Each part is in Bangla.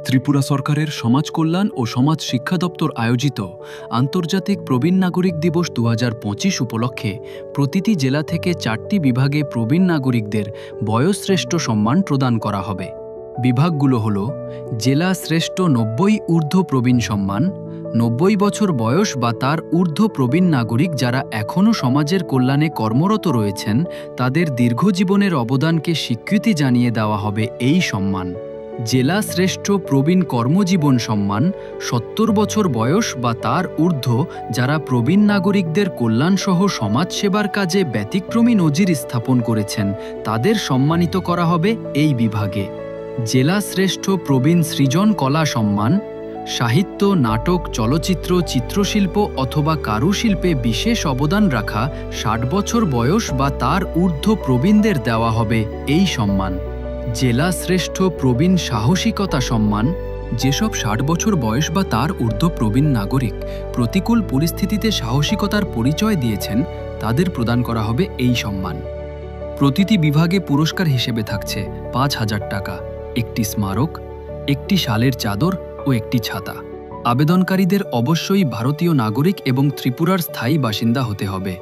ত্রিপুরা সরকারের সমাজ কল্যাণ ও সমাজ শিক্ষা দপ্তর আয়োজিত আন্তর্জাতিক প্রবীণ নাগরিক দিবস ২০২৫ উপলক্ষে প্রতিটি জেলা থেকে ৪টি বিভাগে প্রবীণ নাগরিকদের বয়োশ্রেষ্ঠ সম্মান প্রদান করা হবে। বিভাগগুলো হল জেলা শ্রেষ্ঠ ৯০ ঊর্ধ্ব প্রবীণ সম্মান, ৯০ বছর বয়স বা তার ঊর্ধ্ব প্রবীণ নাগরিক যারা এখনও সমাজের কল্যাণে কর্মরত রয়েছেন তাদের দীর্ঘজীবনের অবদানকে স্বীকৃতি জানিয়ে দেওয়া হবে এই সম্মান। জেলা শ্রেষ্ঠ প্রবীণ কর্মজীবন সম্মান, ৭০ বছর বয়স বা তার ঊর্ধ্ব যারা প্রবীণ নাগরিকদের কল্যাণসহ সমাজসেবার কাজে ব্যতিক্রমী নজির স্থাপন করেছেন তাদের সম্মানিত করা হবে এই বিভাগে। জেলা শ্রেষ্ঠ প্রবীণ সৃজন কলা সম্মান, সাহিত্য, নাটক, চলচ্চিত্র, চিত্রশিল্প অথবা কারুশিল্পে বিশেষ অবদান রাখা ৬০ বছর বয়স বা তার ঊর্ধ্ব প্রবীণদের দেওয়া হবে এই সম্মান। জেলা শ্রেষ্ঠ প্রবীণ সাহসিকতা সম্মান, যেসব ৬০ বছর বয়স বা তার ঊর্ধ্ব প্রবীণ নাগরিক প্রতিকূল পরিস্থিতিতে সাহসিকতার পরিচয় দিয়েছেন তাদের প্রদান করা হবে এই সম্মান। প্রতিটি বিভাগে পুরস্কার হিসেবে থাকছে ৫,০০০ টাকা, একটি স্মারক, একটি শালের চাদর ও একটি ছাতা। আবেদনকারীদের অবশ্যই ভারতীয় নাগরিক এবং ত্রিপুরার স্থায়ী বাসিন্দা হতে হবে।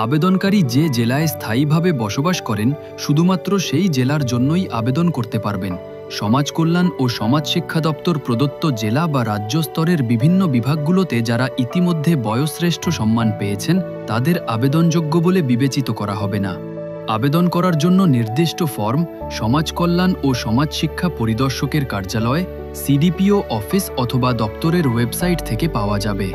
আবেদনকারী যে জেলায় স্থায়ীভাবে বসবাস করেন শুধুমাত্র সেই জেলার জন্যই আবেদন করতে পারবেন। সমাজ কল্যাণ ও সমাজ শিক্ষা দপ্তর প্রদত্ত জেলা বা রাজ্য স্তরের বিভিন্ন বিভাগগুলোতে যারা ইতিমধ্যে বয়োশ্রেষ্ঠ সম্মান পেয়েছেন তাদের আবেদনযোগ্য বলে বিবেচিত করা হবে না। আবেদন করার জন্য নির্দিষ্ট ফর্ম সমাজ কল্যাণ ও সমাজ শিক্ষা পরিদর্শকের কার্যালয়, সিডিপিও অফিস অথবা দপ্তরের ওয়েবসাইট থেকে পাওয়া যাবে।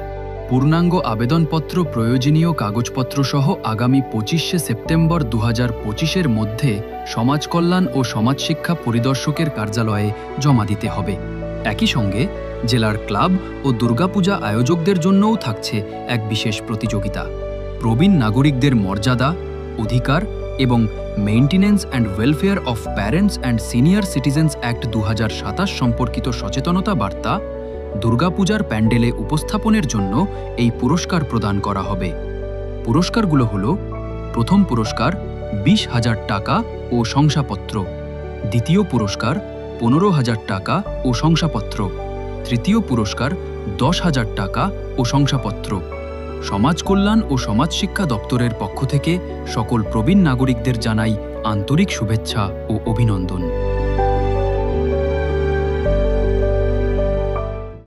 পূর্ণাঙ্গ আবেদনপত্র প্রয়োজনীয় কাগজপত্র সহ আগামী ২৫শে সেপ্টেম্বর ২০২৫-এর মধ্যে সমাজ কল্যাণ ও সমাজ শিক্ষা পরিদর্শকের কার্যালয়ে জমা দিতে হবে। একই সঙ্গে জেলার ক্লাব ও দুর্গাপূজা আয়োজকদের জন্যও থাকছে এক বিশেষ প্রতিযোগিতা। প্রবীণ নাগরিকদের মর্যাদা, অধিকার এবং maintenance and welfare of parents and senior citizens act ২০২৭ সম্পর্কিত সচেতনতা বার্তা দুর্গাপূজার প্যান্ডেলে উপস্থাপনের জন্য এই পুরস্কার প্রদান করা হবে। পুরস্কারগুলো হল: প্রথম পুরস্কার ২০,০০০ টাকা ও শংসাপত্র, দ্বিতীয় পুরস্কার ১৫,০০০ টাকা ও শংসাপত্র, তৃতীয় পুরস্কার ১০,০০০ টাকা ও শংসাপত্র। সমাজ কল্যাণ ও সমাজ শিক্ষা দপ্তরের পক্ষ থেকে সকল প্রবীণ নাগরিকদের জানাই আন্তরিক শুভেচ্ছা ও অভিনন্দন।